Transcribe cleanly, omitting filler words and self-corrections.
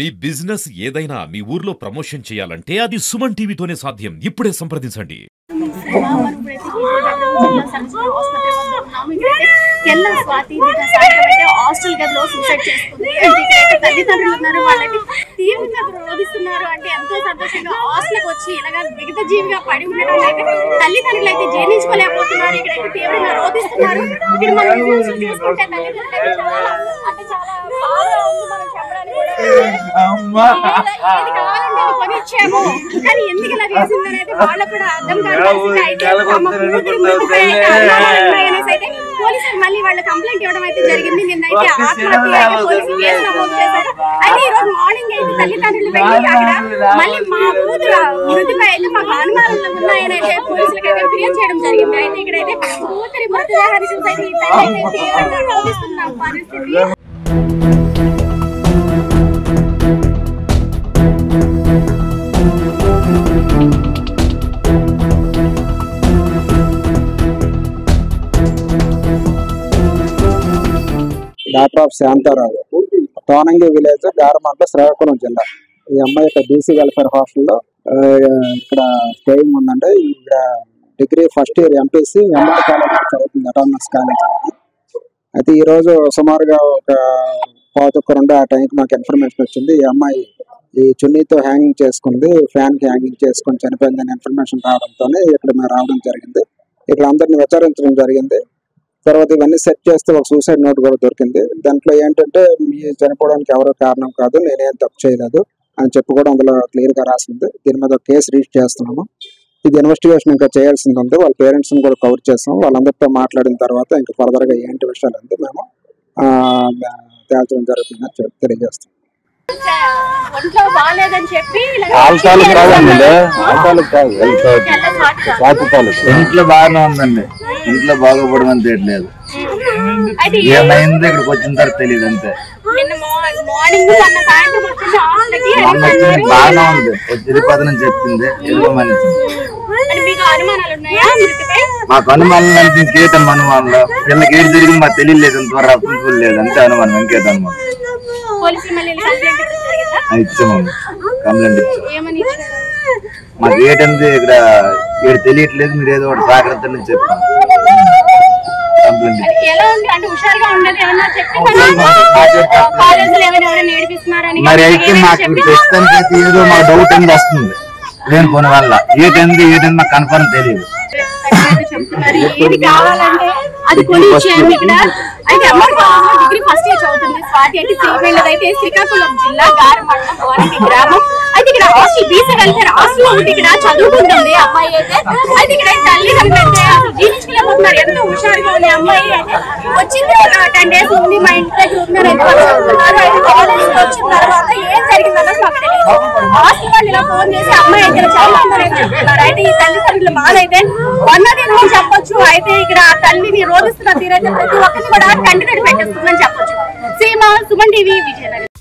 మీ business ఏదైనా మీ ఊర్లో promotion చేయాలంటే అది సుమన్ టీవీతోనే సాధ్యం. ఇప్పుడే సంప్రదించండి. హాస్టల్ గదిలో సూసైడ్ చేసుకుంది. తల్లిదండ్రులు ఉన్నారు, వాళ్ళకి తీవ్రంగా రోధిస్తున్నారు. అంటే ఎంతో సంతోషంగా హాస్టల్కి వచ్చి ఇలాగా మిగత జీవిగా పడి ఉండడం అయితే తల్లిదండ్రులు అయితే జీర్ణించుకోలేకపోతున్నారు. ఇక్కడైతే తీవ్రంగా రోధిస్తున్నారు. ఇక్కడ మనం చూసుకుంటే తల్లిదండ్రులు అయితే అంటే చాలా బాగా ఉంది. మనం చెప్పడానికి కావాలంటే కొని ఇచ్చాము, కానీ ఎందుకు ఇలా చేసింది అనేది వాళ్ళకు కూడా అర్థం కాదు. పోలీసులు మళ్ళీ వాళ్ళ కంప్లైంట్ ఇవ్వడం అయితే జరిగింది. నిన్నైతే ఆత్మహత్య పోలీసులు కేసు నమోదు చేశారు. అయితే ఈ రోజు మార్నింగ్ అయితే తల్లిదండ్రులు వెళ్ళి అక్కడ మళ్ళీ మా కూతురు మృతిపై అయితే మాకు అనుమానాలు ఉన్నాయని అయితే పోలీసులకు అయితే ఫిర్యాదు చేయడం జరిగింది. అయితే ఇక్కడైతే కూతురి మృతదేహాన్ని చూసి అయితే ఈ తల్లి అయితే తీవ్రంగా రోధిస్తున్న పరిస్థితి. Daughter of Shantarao, Tonangi village, గారమండల, శ్రీకాకుళం జిల్లా. ఈ అమ్మాయి యొక్క బీసీ వెల్ఫేర్ హాస్టల్లో ఇక్కడ స్టేయింగ్ ఉందంటే ఇక్కడ degree first year MPC ML college చదువుతుంది, అటానమస్ కాలేజ్. అయితే ఈరోజు సుమారుగా ఒక 11:02 ఆ టైంకి నాకు ఇన్ఫర్మేషన్ వచ్చింది. ఈ అమ్మాయి ఈ చున్నీతో హ్యాంగింగ్ చేసుకుంది, ఫ్యాన్కి హ్యాంగింగ్ చేసుకుని చనిపోయిందని ఇన్ఫర్మేషన్ రావడంతోనే ఇక్కడ మేము రావడం జరిగింది. ఇక్కడ అందరిని విచారించడం జరిగింది. తర్వాత ఇవన్నీ సెట్ చేస్తే ఒక సూసైడ్ నోట్ కూడా దొరికింది. దాంట్లో ఏంటంటే మీ చనిపోవడానికి ఎవరో కారణం కాదు, నేనేం తప్పు చేయలేదు అని చెప్పి కూడా అందులో క్లియర్గా రాసింది. దీని మీద ఒక కేసు రిజిస్టర్ చేస్తున్నాము. ఇది ఇన్వెస్టిగేషన్ ఇంకా చేయాల్సింది ఉంది. వాళ్ళ పేరెంట్స్ని కూడా కవర్ చేస్తాం. వాళ్ళందరితో మాట్లాడిన తర్వాత ఇంకా ఫర్దర్గా ఏంటి విషయాలు అంతా మేము తేల్చడం జరుగుతుందని తెలియజేస్తాం. ఇంట్లో బాగాలేదని చెప్పి ఇంట్లో బాగానే ఉందండి, ఇంట్లో బాగోపడం అని తెలియలేదు. ఏమైంది ఇక్కడికి వచ్చిన తర్వాత తెలియదు అంతే. బాగానే ఉంది, తిరుపతి చెప్పింది వెళ్ళమని. మాకు అనుమానం అంటే ఇంకేటం అనుమానంలో పిల్లకి ఏం జరిగింది మాకు తెలియలేదు, ఇంతవరకు అప్రూవల్ లేదు అంతే అనుమానం, ఇంకేట అనుమానం. ఇచ్చాము, కంప్లైంట్ ఇచ్చాము. మాకు ఏంటంటే ఇక్కడ తెలియట్లేదు, మీరు ఏదో ఒకటి జాగ్రత్త అని చెప్పాం. మరి అయితే మాకు ప్రస్తుతానికి అయితే ఏదో మాకు డౌట్ అనేది వస్తుంది లేని కొన్ని వల్ల. ఏంటంటే మాకు కన్ఫర్మ్ తెలియదు. శ్రీకాకుళం జిల్లా గారమండలం తోనంగి గ్రామం. అయితే ఇక్కడ హాస్టల్ బీసీ వెల్ఫేర్ హాస్టల్ ఒకటి ఇక్కడ చదువుకుంటుంది అమ్మాయి అయితే. అయితే ఇక్కడ తల్లిదండ్రులు జీవించలేకపోతున్నారు. ఎంతో హుషారుగా ఉంది అమ్మాయి. అయితే వచ్చింది ఒక 10 days ఉంది, మా ఇంటి దగ్గర ఉన్నారు. అయితే వాళ్ళు చెప్తున్నారు. అయితే కాలేజ్ వచ్చిన తర్వాత ఏం జరిగిందన్నది మాకు తెలియదు. హాస్టల్ వాళ్ళు ఇలా ఫోన్ చేసి అమ్మాయి అయితే చదువుతున్నారని చెప్తున్నారు. అయితే ఈ తల్లిదండ్రుల బాధ అయితే ఉన్నది అని చెప్పొచ్చు. అయితే ఇక్కడ తల్లిని రోధిస్తున్న తీరైతే ప్రతి ఒక్కరిని కూడా కంటినట్టు పెట్టేస్తుందని చెప్పొచ్చు. సీమ, సుమన్ టీవీ, విజయనగరం.